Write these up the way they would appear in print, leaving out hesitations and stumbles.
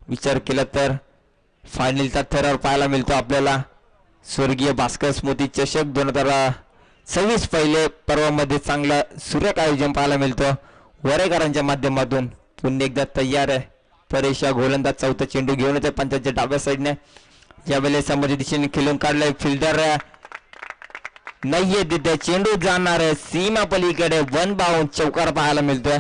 विचार केला तर फायनलचा थरार पाहायला मिळतो आपल्याला. स्वर्गीय भास्कर स्मृती चषक 2026 पहिले पर्वामध्ये चांगला सुरेख आयोजन पाहायला मिळतं वरेकरांच्या माध्यमातून. पुन्हा एकदा तयार आहे परेश या गोलंदाज. चौथा चेंडू घेऊन येते पंचांच्या डाव्या साईडने. यावेळेस समोरच्या दिशेने खेळून काढलाय फिल्डर नाहीये तिथे. चेंडू जाणार आहे सीमा पलीकडे. वन बाउंड चौकार पाहायला मिळतोय.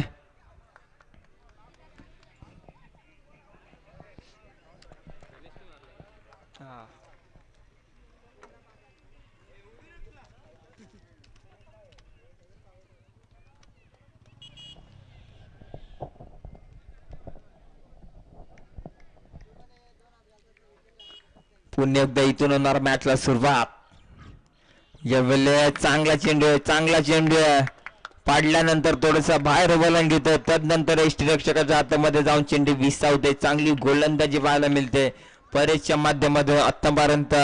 पुन्हा एकदा इथून होणार मॅचला सुरुवात. यावेळेस चांगला चेंडू आहे, चांगला चेंडू आहे. पाडल्यानंतर थोडस बाहेर वळण घेतो. त्यानंतर यष्टीरक्षकाच्या हातामध्ये जाऊन चेंडू विसावते. चांगली गोलंदाजी पाहायला मिळते परेशच्या माध्यमातून. आतापर्यंत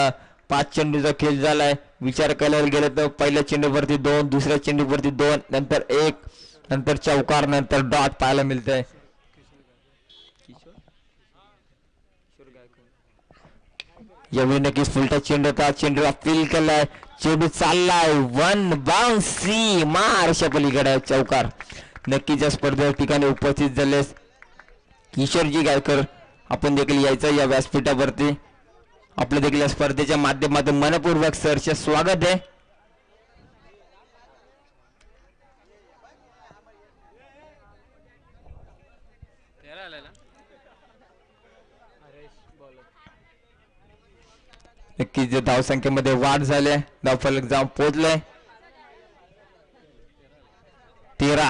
5 चेंडूचा खेळ झालाय. विचार करायला गेलं तर पहिल्या चेंडूवरती 2, दुसऱ्या चेंडूवरती 2, नंतर 1, नंतर चौकार, नंतर डॉट पाहायला मिळतंय. यावेळी नक्कीच फुलटा चेंडू होता. चेंडूला फील केलाय. चेंडू चाललाय वन बाउंड सी मारशा पलीकडे चौकार. नक्कीच या स्पर्धे ठिकाणी उपस्थित झाले किशोरजी गायकर आपण देखील यायचं या व्यासपीठावरती. आपलं देखील या स्पर्धेच्या माध्यमातून मनपूर्वक सरचे स्वागत आहे. नक्कीच धावसंख्येमध्ये वाढ झाली. धावफलक जाऊन पोहोचले 13.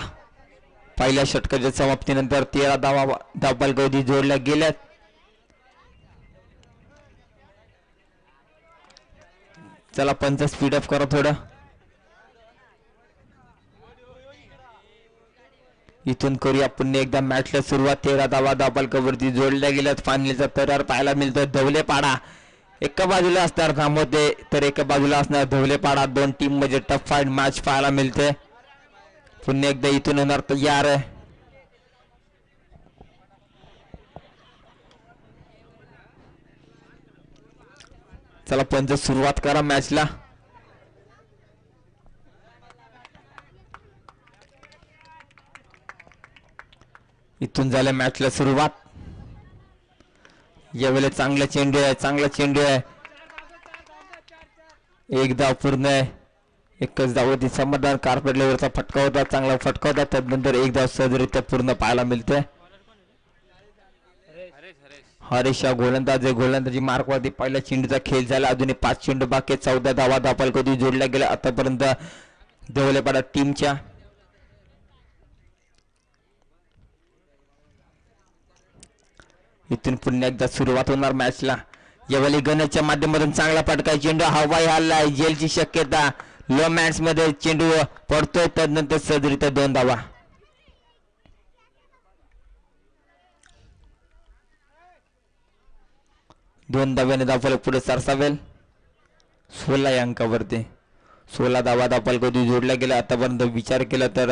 पहिल्या षटकाच्या समाप्तीनंतर 13 धावफलक जोडल्या गेल्यात. चला पंच स्पीडअप करा थोडं. इथून करूया पुन्हा एकदा मॅचला सुरुवात. 13 धावफलकावरती जोडल्या गेल्यात. फायनलचा थरार पाहायला मिळतो धवलेपाडा. एका बाजूला असणार धामोते तर एका बाजूला असणार धवलेपाडा. 2 टीम मध्ये टफ फाईट मॅच पाहायला मिळते. पुन्हा एकदा इथून होणार तयार आहे. चला पंच सुरुवात करा मॅचला. इथून झालं मॅचला सुरुवात. यावेळेला चांगला चेंडू आहे, चांगला चेंडू आहे. एक धाव पूर्ण आहे. एकच धावती समाधान. कार्पेट लेवलचा फटका होता, चांगला फटका होता. त्यानंतर एक धाव सहजरित्या पूर्ण पाहायला मिळते. हरेश हा गोलंदाजी मार्कवरती पहिल्या चेंडूचा खेळ झाला. अजूनही 5 चेंडू बाकी. 14 धावफलक जोडल्या गेल्या आतापर्यंत धवलेपाडा टीमच्या. इथून पुन्हा एकदा सुरुवात होणार मॅचला. यावेळी गणेशच्या माध्यमातून चांगला फटका. चेंडू हवाई हल्लाय. जेलची शक्यता. लो मॅच मध्ये चेंडू पडतोय. त्यानंतर सहजरित्या 2 धावा. दोन धाव्याने धावफलक पुढे सरसावेल. 16 या अंकावरती 16 धावफलक जोडल्या गेल्या. आतापर्यंत विचार केला तर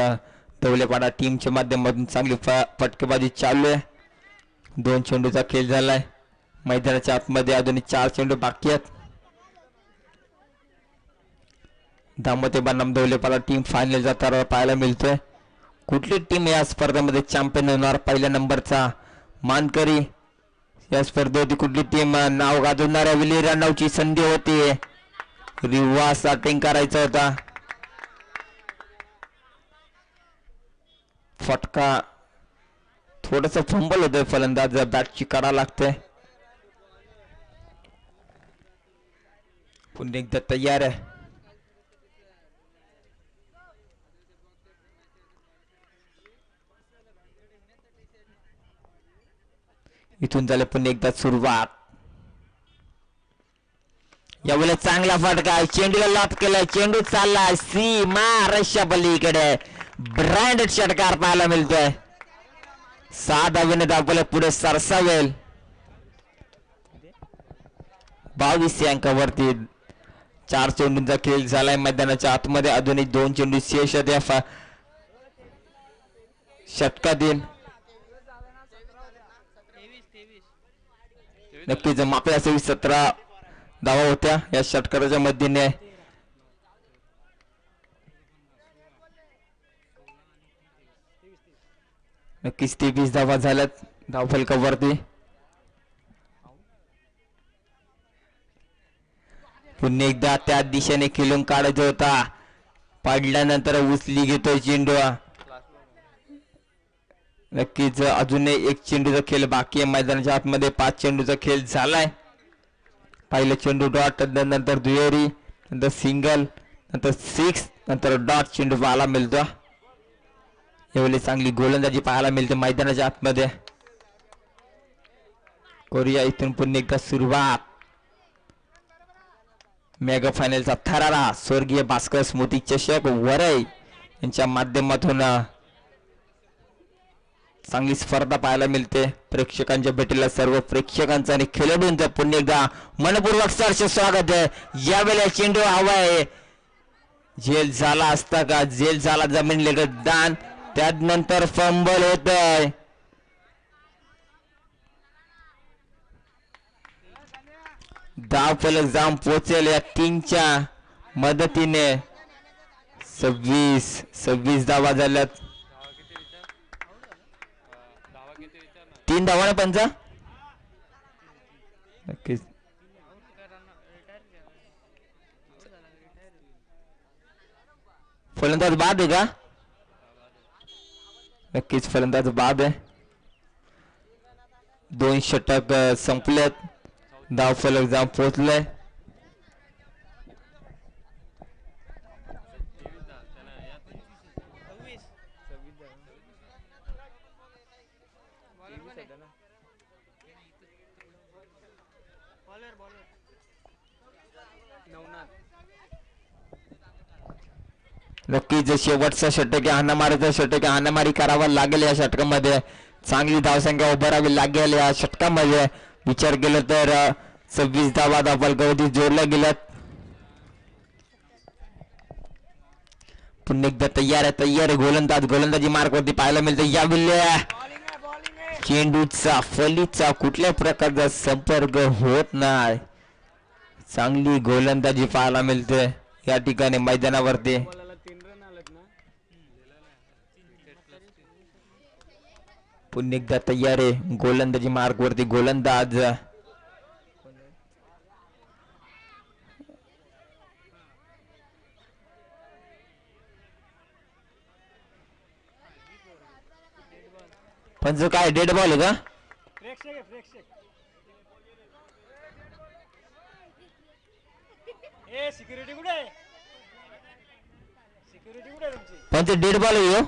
धवलेपाडा टीमच्या माध्यमातून चांगली फटकेबाजी चालू आहे. 2 चेंडूचा खेळ झालाय. मैदानाच्या आतमध्ये अजून 4 चेंडू बाकी आहेत. धामोते बनाम धवलेपाडा टीम फायनलचा थरार पाहायला मिळतोय. कुठली टीम या स्पर्धेमध्ये चॅम्पियन होणार? पहिल्या नंबरचा मानकरी. या स्पर्धेवरती कुठली टीम नाव गाजवणाऱ्या विली रणवची संधी होती. रिव्हर्स स्टार्टिंग करायचा होता. फटका थोडस फंबल होतंय. फलंदाज बॅटची कडा लागते. पुन्हा एकदा तयार आहे. इथून झाले पुन्हा एकदा सुरुवात. यावेळेला चांगला फटका. चेंडूला लात केलाय. चेंडू चाललाय सीमा रश्या पलीकडे. ब्रँडेड षटकार पाहायला मिळतोय. 6 धावेने धावफलक पुढे सरसावेल. 22 अंकावरती 4 चेंडूंचा खेळ झालाय. मैदानाच्या आतमध्ये अजूनही 2 चेंडू शेष आहेत या षटकातील. नक्कीच मापल्या 17 धावा होत्या या षटकाराच्या मदतीने. नक्कीच 23 धावा झाल्यात धावफलकावरती. पुन्हा एकदा त्या दिशेने खेळून काढायचा होता. पाडल्यानंतर उचली घेतोय चेंडू. नक्कीच अजून एक चेंडूचा खेळ बाकी आहे मैदानाच्या आतमध्ये. 5 चेंडूचा खेळ झालाय. पहिला चेंडू डॉट, नंतर दुहेरी, नंतर सिंगल, नंतर 6, नंतर डॉट चेंडू पाहायला मिळतो. यावेळी चांगली गोलंदाजी पाहायला मिळते मैदानाच्या आतमध्ये. कोरिया इथून पुन्हा एकदा सुरुवात. मेगा फायनलचा थरारा स्वर्गीय भास्कर स्मृती चषक वरई यांच्या माध्यमातून चांगली स्पर्धा पाहायला मिळते. प्रेक्षकांच्या भेटीला सर्व प्रेक्षकांचं आणि खेळाडूंचं पुन्हा एकदा मनपूर्वक सहर्ष स्वागत आहे. यावेळेला चेंडू हवा आहे. झेल झाला असता का? झेल झाला जमीन लगत दान. त्यानंतर फंबल होत आहे. धाव फलक जाऊन पोहोचेल या 3च्या मदतीने. 26 धावा झाल्यात. 3 धावा ना पंचा. नक्कीच फलंदाज बाद आहे का? नक्कीच फलंदाज बाद आहे. 2 षटक संपलेत. धाव फलक जाऊन पोहोचले. नक्कीच शेवटचा षटक आहे. हाणामारीचा षटक आहे. हाणामारी करावा लागेल या षटकामध्ये. चांगली धावसंख्या उभारावी लागेल या षटकामध्ये. विचार केला तर 26 धावा धावफलकावरती जोडल्या गेल्यात. पुन्हा एकदा तयार आहे गोलंदाजी मार्कवरती पाहायला मिळते. यावेळी चेंडूचा फलीचा कुठल्या प्रकारचा संपर्क होत नाही. चांगली गोलंदाजी पाहायला मिळते या ठिकाणी मैदानावरती. पुन्हा एकदा तयार आहे गोलंदाजी मार्कवरती गोलंदाज. पंच काय डेड बॉल आहे का? पंच डेड बॉल आहे.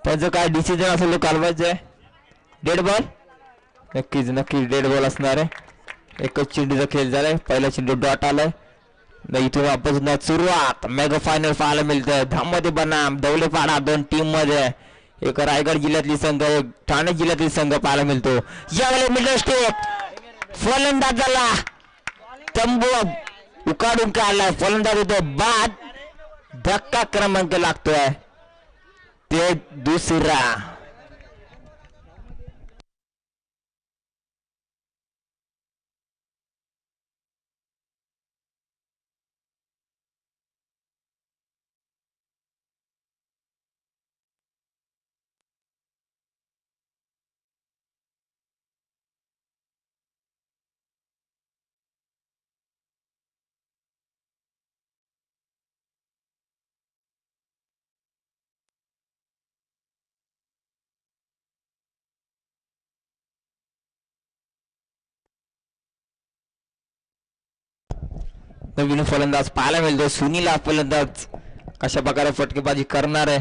पंच काय डिसिजन असेल कालवायचं आहे. Dead ball. नक्कीच डेड बॉल असणार आहे. एकच चेंडूचा खेळ झालाय. पहिला चेंडू डॉट आलाय. इथून आपण सुरुवात मेगा फायनल पाहायला मिळतंय. धाममध्ये बनाम दौलेपाडा 2 टीम मध्ये. एक रायगड जिल्ह्यातली संघ, एक ठाणे जिल्ह्यातील संघ पाहायला मिळतो. यावेळी मिडल स्टेप फलंदाजाला तंबू उकाडून काढलाय. फलंदाज होतो बाद. धक्का क्रमांक लागतोय ते दुसरा. नवीन फलंदाज पाहायला मिळतो. सुनील फलंदाज कशा प्रकारे फटकेबाजी करणार आहे.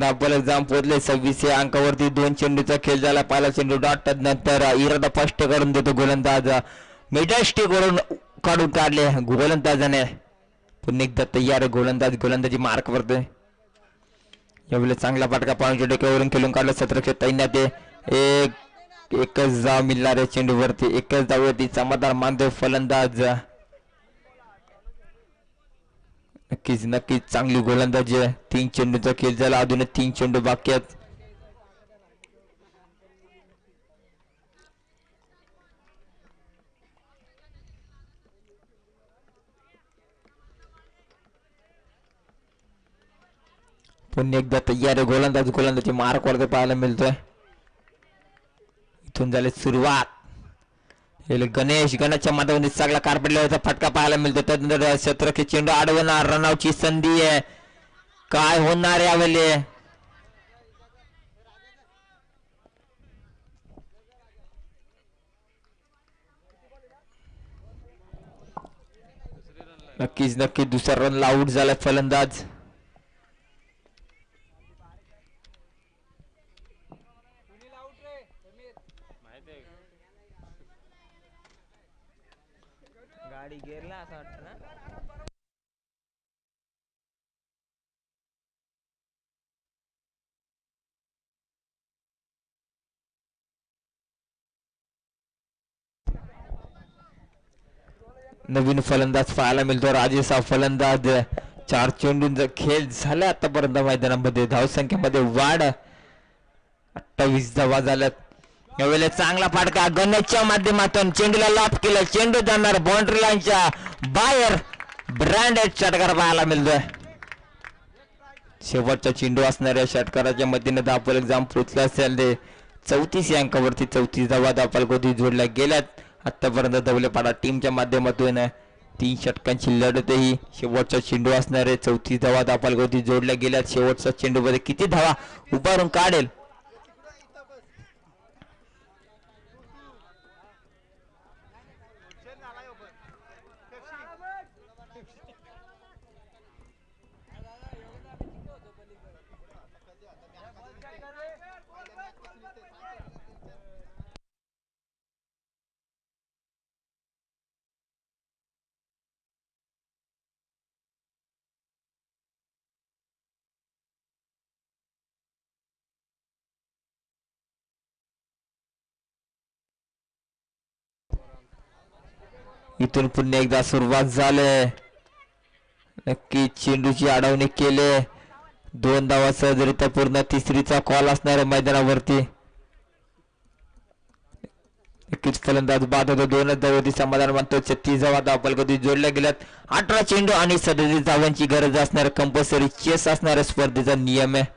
धावफलक जाम पोहोचले 26 या अंकावरती. 2 चेंडूचा खेळ झाला. पहिला चेंडू डॉट नंतर इरादा स्पष्ट करून देतो गोलंदाज. मिडल स्टिक वरून काढून काढले गोलंदाजाने. पुन्हा एकदा तयार आहे गोलंदाज. गोलंदाजी मार्क वरतोय. यावेळेला चांगला फटका पाहून डोक्यावरून खेळून काढला. 17 तैनात एकच धाव मिळणार आहे चेंडूवरती. एकच धाववरती समाधान मानतो फलंदाज. नक्कीच नक्कीच चांगली गोलंदाजी आहे. 3 चेंडूचा खेळ झाला. अजून 3 चेंडू बाकी आहेत. पुन्हा एकदा तयार आहे गोलंदाज. गोलंदाजी मार्क वरती पाहायला मिळतोय. इथून झाली सुरुवात. गणेशच्या माध्यमातून चांगला कार्पेट लेवलचा फटका पाहायला मिळतो. त्यानंतर 17 चेंडू अडवणार. रनआउटची संधी आहे. काय होणार यावेळी. नक्कीच नक्कीच दुसऱ्या रनला आउट झालाय फलंदाज. गाडी गेरला असं वाटतं ना. नवीन फलंदाज पाहायला मिळतो. राजेश हा फलंदाज. 4 चेंडूंचा खेळ झाला आतापर्यंत मैदानामध्ये. धावसंख्येमध्ये वाढ. 28 धावा झाल्यात. यावेळेला चांगला फटका गणेशच्या माध्यमातून चेंडूला लॉक केलं. चेंडू जाणार बाउंड्री लाईनच्या बाहेर. ब्रँडेड षटकार पाहायला मिळतोय. शेवटचा चेंडू असणाऱ्या षटकाराच्या मदतीने धावफलक जाम पोचला असेल. 34 या अंकावरती 34 धावा धावफलकावरती जोडल्या गेल्यात. आतापर्यंत धवलेपाडा टीमच्या माध्यमातून 3 षटकांची लढतही शेवटचा चेंडू असणारे 34 धावा धावफलकावरती जोडल्या गेल्यात. शेवटच्या चेंडूमध्ये किती धावा उभारून काढेल. इथून पुन्हा एकदा सुरुवात झाली. नक्की चेंडूची अडवणी केले. 2 धावा सहजरित्या पूर्ण. तिसरीचा कॉल असणाऱ्या मैदानावरती. नक्कीच फलंदाज बाद होतो. 2च धावांवरती समाधान मानतो. 36 धावा धावफलकावरती जोडल्या गेल्यात. 18 चेंडू आणि 37 धावांची गरज असणाऱ्या कंपल्सरी चेस असणाऱ्या स्पर्धेचा नियम आहे.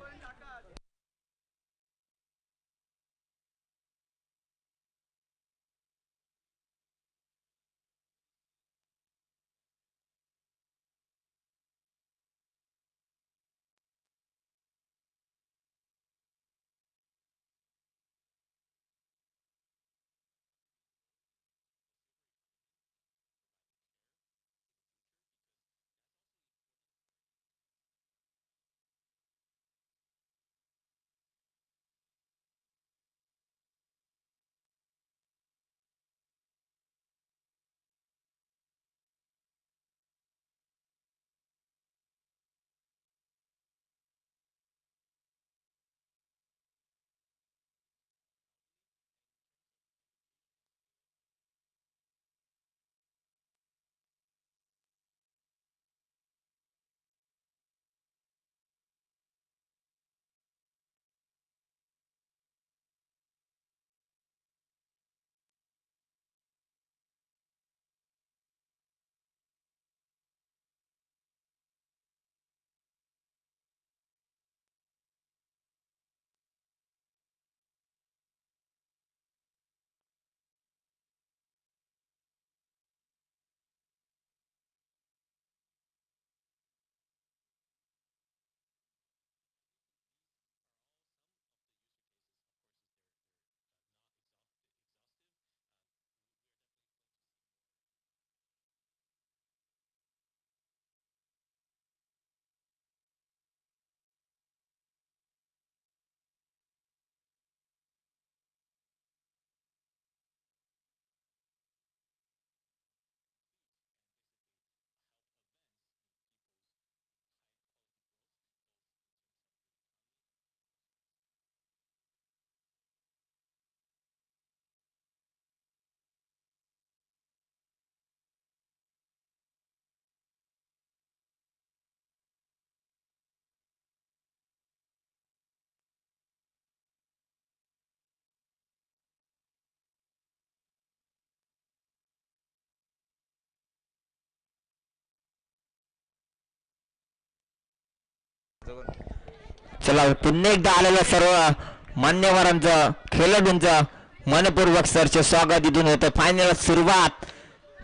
चला पुन्हा एकदा आलेल्या सर्व मान्यवरांचं खेळाडूंचं मनपूर्वक सरचे स्वागत इथून होतं. फायनल सुरुवात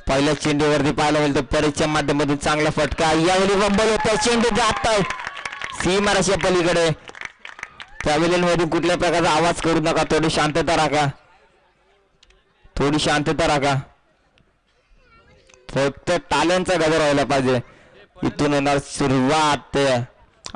पहिल्या चेंडूवरती पाहायला मिळतं. परेच्या माध्यमातून चांगला फटका यावेळी बंबल होता. चेंडू जात सीमाराच्या पलीकडे. पॅव्हिलियन मधून कुठल्या प्रकारचा आवाज करू नका. थोडी शांतता राखा. थोडी शांतता राखा. फक्त टाल्यांचा गजर व्हायला पाहिजे. इथून होणार सुरुवात.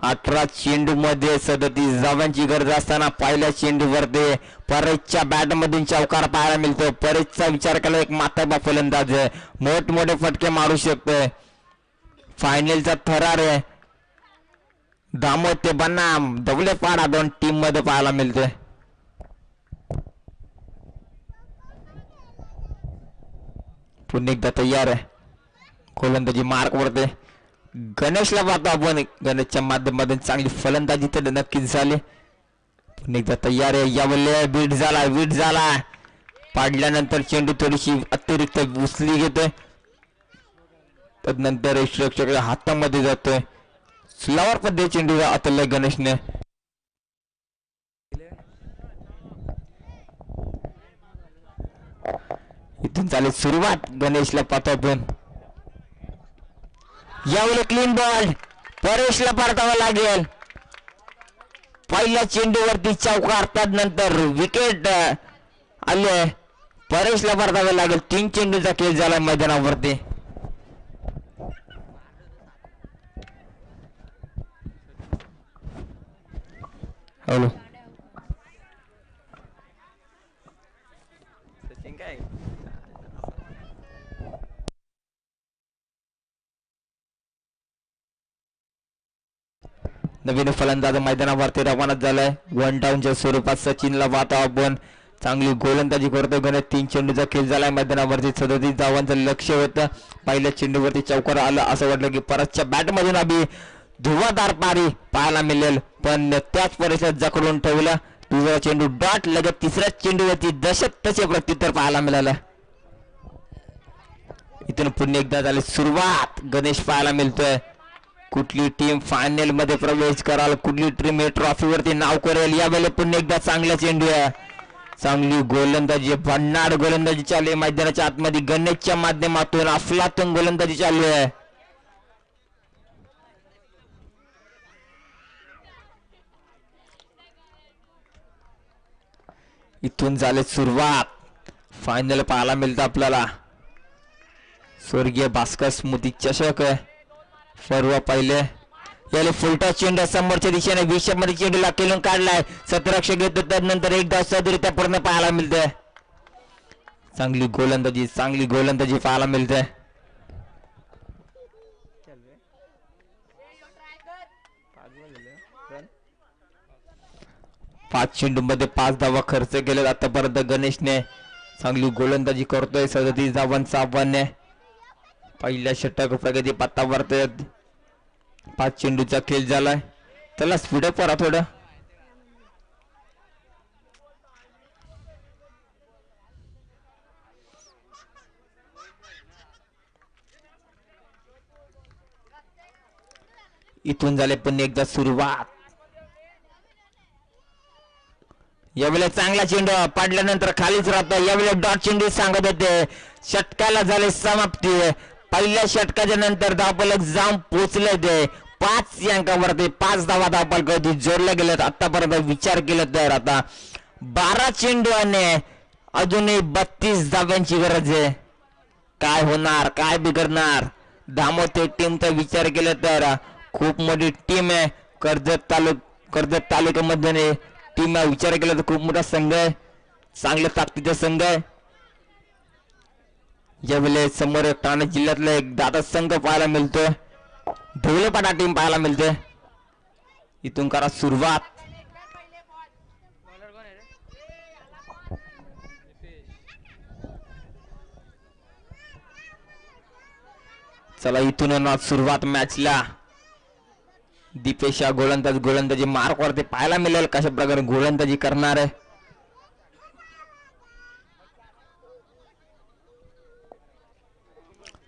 18 चेंडू मध्ये 37 धावांची गरज असताना पहिल्या चेंडूवरती परेशच्या बॅट मधून चौकार पाहायला मिळतो. परेशचा विचार केला एक माताबा फलंदाज आहे. मोठमोठे फटके मारू शकतोय. फायनलचा थरार आहे. दामोद ते बनाम दवलेपाडा दोन टीम मध्ये पाहायला मिळते. पुन्हा एकदा तयार आहे. गोलंदाजी मार्क वरते. गणेशला पाहतो आपण. गणेशच्या माध्यमातून चांगली फलंदाजी तर नक्कीच झाली. पुन्हा एकदा तयार आहे. यावेळेला बीट झाला. पाडल्यानंतर चेंडू थोडीशी अतिरिक्त उचली घेतोय. त्यानंतर रक्षकाच्या हातामध्ये जातोय. स्लॉवर पद्धती चेंडू आतलय गणेशने. इथून चालेल सुरुवात. गणेशला पाहतो आपण. यावेळी क्लीन बॉल परेशला परतावा लागेल. पहिल्या चेंडूवरती चौकार. त्यानंतर विकेट आले. परेशला परतावा लागेल. 3 चेंडूचा खेळ झाला मैदानावरती. हॅलो सचिन काय नवीन फलंदाज मैदानावरती रवाना झालाय. 1 डाऊनच्या स्वरूपात सचिनला पाहतो आपण. चांगली गोलंदाजी करतो गणेश. 3 चेंडूचा खेळ झालाय मैदानावरती. 37 धावांचं लक्ष होतं. पहिल्या चेंडूवरती चौकार आलं. असं वाटलं की परतच्या बॅट मधून अभि धुवाधार पारी पाहायला मिळेल, पण त्याच परिसरात जखडून ठेवला. दुसरा चेंडू डॉट लगत तिसऱ्या चेंडूवरती दशक तसे प्रत्युत्तर पाहायला मिळालं. इथून पुन्हा एकदा झाली सुरुवात. गणेश पाहायला मिळतोय. कुठली टीम फायनल मध्ये प्रवेश कराल, कुठली टीम हे ट्रॉफीवरती नाव करेल. यावेळेला पुन्हा एकदा चांगला चेंडू आहे. चांगली गोलंदाजी, भन्नाट गोलंदाजी चालू आहे मैदानाच्या आतमध्ये. गणेशच्या माध्यमातून अफलातून गोलंदाजी चालू आहे. इथून झाले सुरुवात. फायनल पाहायला मिळतं आपल्याला. स्वर्गीय भास्कर स्मृती चषक सर्व पहिले. याला फुलटा चेंडू समोरच्या दिशेने 20 मध्ये चेंडूला केलून काढलाय. 17 घेतो. त्यानंतर एकदा सदरित्या पूर्ण पाहायला मिळते. चांगली गोलंदाजी पाहायला मिळते. 5 चेंडू मध्ये 5 धावा खर्च केले आतापर्यंत गणेशने. चांगली गोलंदाजी करतोय. 37 धावांचा आव्हान. पहिल्या षटक प्रगती पत्तावरती. 5 चेंडूचा खेळ झालाय. त्याला स्पीडअप करा थोडं. इथून झाले पण एकदा सुरुवात. यावेळेला चांगला चेंडू पडल्यानंतर खालीच राहतो. यावेळेला डॉट चेंडू सांगत होते. षटकाला झाले समाप्ती. पहिल्या षटकाच्या नंतर धावफलक जाऊन पोचले ते 5 अंकावरती. 5 धावा धावफलकावरती जोडल्या गेल्यात. आतापर्यंत विचार केला तर आता 12 चेंडू आणि अजूनही 32 धाव्यांची गरज आहे. काय होणार, काय बिघडणार. दामोते टीमचा विचार केला तर खूप मोठी टीम आहे. कर्जत तालुक्यामध्ये टीम विचार केला तर खूप मोठा संघ आहे. चांगल्या ताकदीचा संघ आहे. यावेळेला समोर ठाणे जिल्ह्यातला एक दादा संघ पाहायला मिळतोय. ढोलेपाडा टीम पाहायला मिळते. इथून करा सुरुवात. चला इथून सुरुवात मॅचला. दीपेश गोलंदाजी मार्क वरती पाहायला मिळेल कशा प्रकारे गोलंदाजी करणार आहे.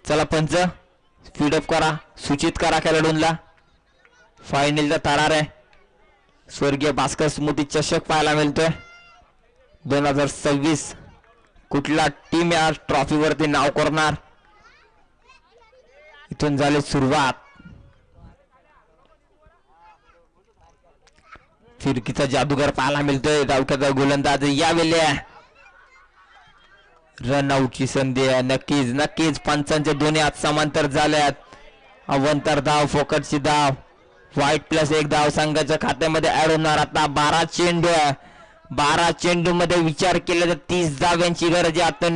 चला पंच स्पीडअप करा. सूचित करा खेळाडूंना. फायनलचा थरार आहे. स्वर्गीय भास्कर स्मृती चषक पाहायला मिळतोय 2026. कुठला टीम या ट्रॉफीवरती नाव करणार. इथून झाली सुरुवात. फिरकीचा जादूगार पाहायला मिळतोय. डावख्याचा गोलंदाज यावेळी रनआउटची संधी आहे. नक्कीच नक्कीच पंचांचे दोन्ही हात समांतर झाल्यात. अवंतर धाव, फोकटची धाव, व्हाईट प्लस 1 धाव संघाच्या खात्यामध्ये ऍड होणार. आता 12 चेंडू आहे. 12 चेंडू मध्ये विचार केला तर 30 धाव्यांची गरज आहे. आता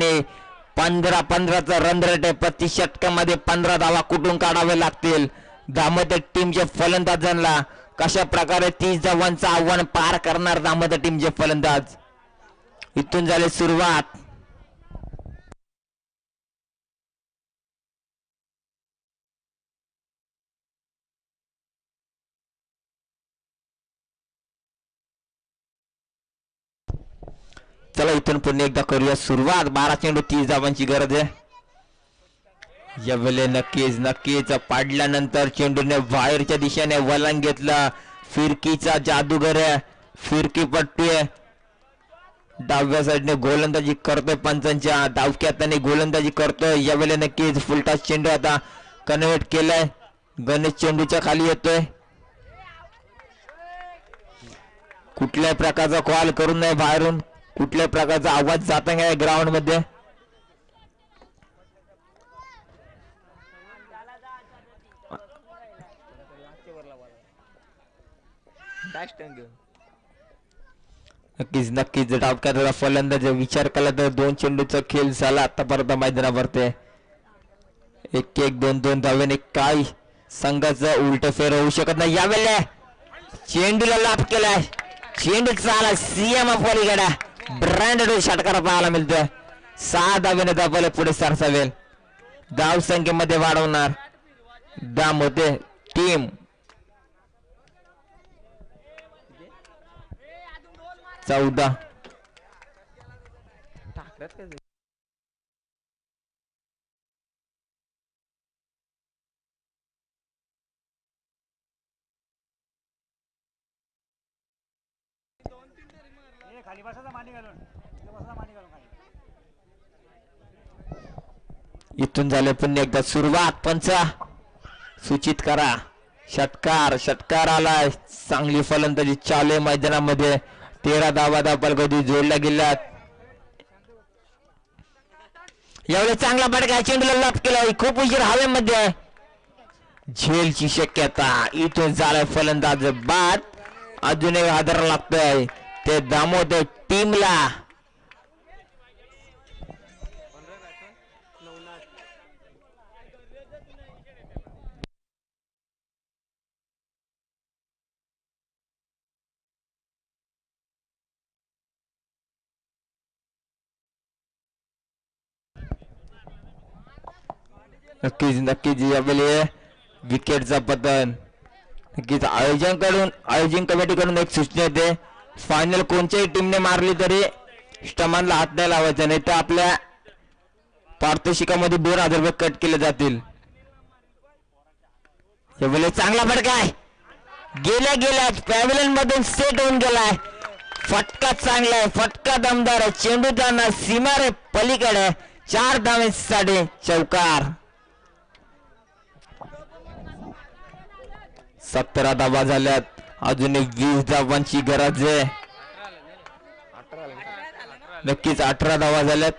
15-15चा रन रेट आहे. प्रति षटकामध्ये 15 धावा कुठून काढावे लागतील. दामोदर टीमच्या फलंदाजांना कशा प्रकारे 30 धावांचं आव्हान पार करणार दामोदर टीमचे फलंदाज. इथून झाली सुरुवात. चला इथून पुन्हा एकदा करूया सुरुवात. 12 चेंडू 30 धावांची गरज आहे. यावेळी नक्कीच नक्कीच पाडल्यानंतर चेंडूने बाहेरच्या दिशेने वळण घेतलं. फिरकीचा जादूगर आहे. फिरकी पट्टी आहे. डाव्या साईडने गोलंदाजी करतोय. पंचांच्या डावक्यात गोलंदाजी करतोय. यावेळी नक्कीच फुलटॉस चेंडू आता कन्व्हर्ट केलाय. गणेश चेंडूच्या खाली येतोय. कुठल्याही प्रकारचा कॉल करू नये. बाहेरून कुठल्याही प्रकारचा आवाज जाता नाही ग्राउंड मध्ये. नक्कीच नक्कीच डावक्याचा फलंदाज विचार केला तर 2 चेंडूचा खेळ झाला आतापर्यंत मैदानावरती. 1-1 2-2 धावेने काय संघाचं उलट फेर होऊ शकत नाही. यावेळी चेंडूला लाभ केलाय. चेंडू चाला सीएम पलीकडे ब्रँडेड षटकार पाहायला मिळतोय. 6 धावेने दाबले पुढे सरसावेल. धाव संख्येमध्ये वाढवणार दामोदर टीम. 14. इथून झाले पुन्हा एकदा सुरुवात. पंचा सूचित करा. षटकार आलाय. चांगली फलंदाजी चालू आहे मैदानामध्ये. 13 धावा कधी जोडल्या गेल्यात. यावेळी चांगला फटका चेंडूला लाभ केला. खूप उशीर हवेमध्ये झेलची शक्यता. इथून झालाय फलंदाज बाद. अजूनही आधार लागतोय ते दामोदर टीमला. नक्कीच नक्कीच यावेळी विकेटचा पतन. नक्कीच आयोजन कमिटीकडून एक सूचना येते. फायनल कोणत्याही टीमने मारली तरी स्टमानला हात नाही लावायचा, नाही तर आपल्या पारितोषिकामध्ये 2000 रुपये कट केले जातील. यावेळी चांगला फटका आहे. गेल्या पॅव्हलियन मधून सेट होऊन गेलाय. फटका चांगला आहे. फटका दमदार आहे. चेंडू जाणार सीमारे पलीकडे. 4 धावेसाठी चौकार. 17 धावा झाल्यात. अजून 20 धावांची गरज आहे. नक्कीच 18 धावा झाल्यात.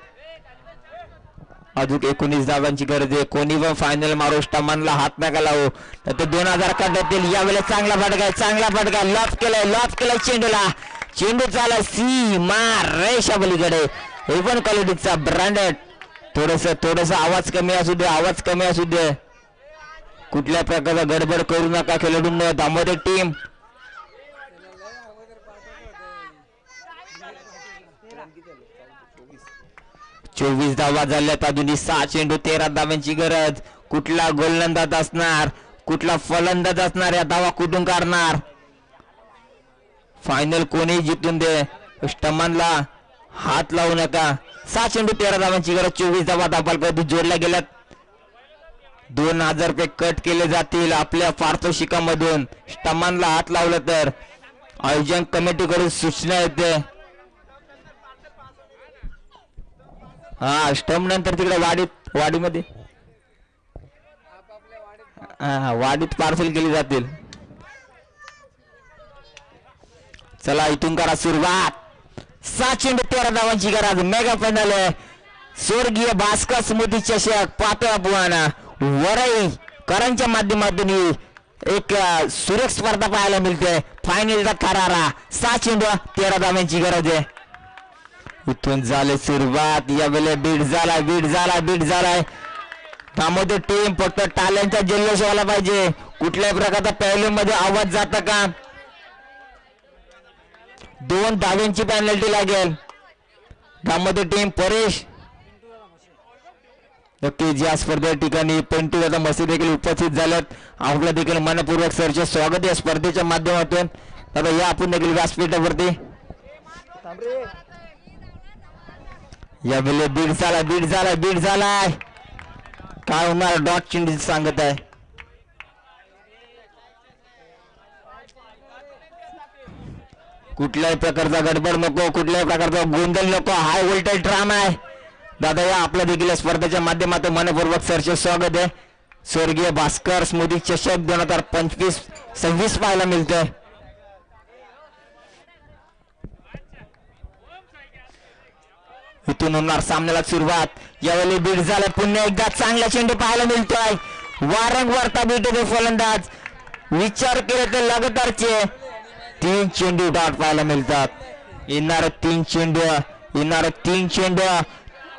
अजून 19 धावांची गरज आहे. कोणी पण फायनल मारू स्टमानला हात नका लावू तर ते 2000 काढतील. यावेळेला चांगला फटका लॉफ केलाय चेंडूला. चेंडू चाला सीमा रेषा पलीकडे. इव्हन क्वालिटीचा ब्रँडेड. थोडस आवाज कमी असू दे. कुठल्या प्रकारचा गडबड करू नका खेळाडूंना. दामोदर टीम 24 धावा झाल्यात. अजूनही 6 चेंडू 13 धाव्यांची गरज. कुठला गोलंदाज असणार, कुठला फलंदाज असणार, या धावा कुठून काढणार. फायनल कोणी जिंकून दे, स्टमानला हात लावू नका. 6 चेंडू 13 धावांची गरज. 24 धावा कधी जोडल्या गेल्यात. 2,000 रुपये कट केले जातील आपल्या पारितोषिकामधून. स्टंपांना हात लावला तर आयोजन कमिटीकडून सूचना येते. हा स्टंप नंतर तिकडे वाडीमध्ये वाडीत पार्सल केली जातील. चला इथून करा सुरुवात. 6 चेंडू 13 धावांची गरज. मेगा फायनल आहे. स्वर्गीय भास्कर स्मृती चषक पातळा पुवाना वरई करांच्या माध्यमातून एक सुरेख स्पर्धा पाहायला मिळते. फायनलचा थरारा. 6 चेंडू 13 धावांची गरज आहे. इथून झाले सुरुवात. यावेळेला बीट झालाय. त्यामध्ये टीम फक्त टाळ्यांचा जल्लोष व्हायला पाहिजे. कुठल्याही प्रकारचा पहिल्या मध्ये आवाज जाता का? 2 धावांची पेनल्टी लागेल. त्यामध्ये टीम परेश नक्कीच या स्पर्धे ठिकाणी पेंटू दादा मसी देखील उपस्थित झाल्यात. आपल्या देखील मनपूर्वक सरचे स्वागत या स्पर्धेच्या माध्यमातून. दादा या आपण देखील व्यासपीठावरती. यावेळेला बीट झालाय. काय होणार? डॉट चेंडू सांगत आहे. कुठल्याही प्रकारचा गडबड नको, कुठल्याही प्रकारचा गोंधळ नको. हाय व्होल्टेज ड्रामा आहे. दादा या आपल्या देखील स्पर्धेच्या माध्यमातून मनपूर्वक सरचे स्वागत आहे. स्वर्गीय भास्कर स्मृती चषक 2025-26 पाहायला मिळतोय. इथून होणार सामन्याला सुरुवात. यावेळी बीट झाला. पुन्हा एकदा चांगला चेंडू पाहायला मिळतोय. वारंवार बीट होते फलंदाज. विचार केले तर लगातारचे 3 चेंडू डॉट पाहायला मिळतात. येणारे 3 चेंडू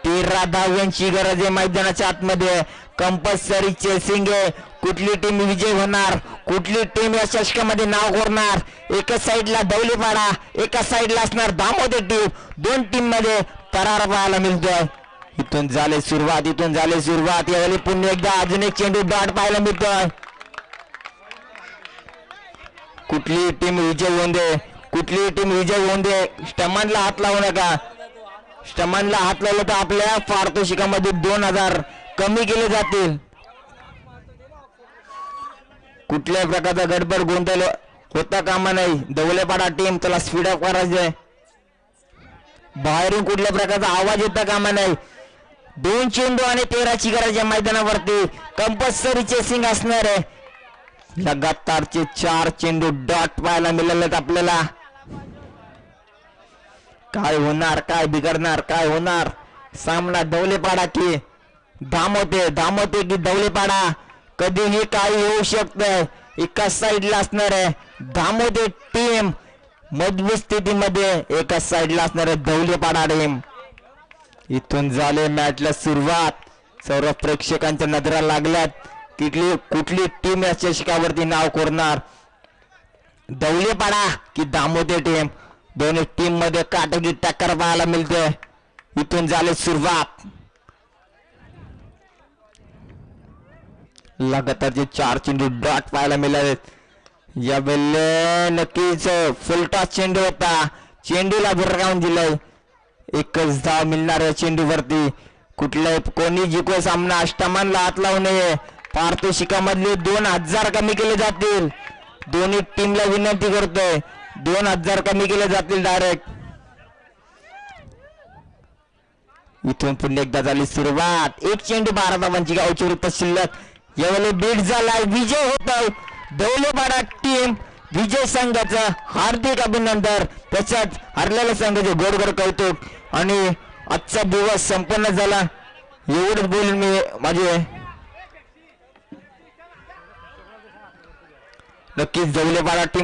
13 धावांची गरज आहे मैदानाच्या आतमध्ये. कंपल्सरी चेसिंग आहे. कुठली टीम विजय होणार, कुठली टीम या चषकामध्ये नाव कोरणार. एका साईडला दौलीपाडा, एका साईडला असणार दामोदर टीम. 2 टीम मध्ये तरार पाहायला मिळतोय. इथून झाले सुरुवात. यावेळी पुन्हा एकदा अजून एक चेंडू डॉट पाहायला मिळतोय. कुठली टीम विजय होऊन दे. स्टंपांना हात लावू नका. स्टंपांना हात लावलं तर आपल्या पारितोषिकामध्ये 2,000 कमी केले जातील. कुठल्याही प्रकारचा गडबड गोंधळ होता कामा नाही. दौलेपाडा टीम त्याला स्पीड अप करायचंय. बाहेरून कुठल्या प्रकारचा आवाज येता कामा नाही. 2 चेंडू आणि 13ची गरज आहे मैदानावरती. कंपल्सरी चेसिंग असणार आहे. लगातारचे 4 चेंडू डॉट पाहायला मिळालेत आपल्याला. काय होणार, काय बिघडणार, काय होणार? सामना दौलेपाडा की धामोते की दौलेपाडा. कधीही काही होऊ शकतं. एका साईडला असणार आहे धामोते टीम मजबूत स्थितीमध्ये, एका साईडला असणार आहे दौलेपाडा टीम. इथून झाले मॅचला सुरुवात. सर्व प्रेक्षकांच्या नजरा लागल्यात. कुठली टीम या चषकावरती नाव कोरणार, दौलेपाडा की दामोदर टीम. दोन्ही टीम मध्ये काटकी टक्कर पाहायला मिळते. इथून झाले सुरुवात. लगातारचे 4 चेंडू डॉट पाहायला मिळाले. यावेळेला नक्कीच फुलटॉस चेंडू होता. चेंडूला भिरकावून दिलंय. 1च धाव मिळणार आहे चेंडूवरती. कोणी जिंकू सामना. अष्टमानला हात लावू नये. पारितोषिकामधले 2,000 कमी केले जातील. दोन्ही टीमला विनंती करतोय 2,000 कमी केले जातील डायरेक्ट. इथून पुन्हा एकदा झाली सुरुवात. 1 चेंडू 12 धावांची गावची शिल्लक. यावेळी बीट झालाय. विजय होतोय दौलेपाडा टीम. विजय संघाचं हार्दिक अभिनंदन. त्याच्यात हरलेल्या संघाचे गोड कौतुक. आणि आजचा दिवस संपन्न झाला. एवढंच बोलून मी माझे नक्कीच दौलेपाडा टीम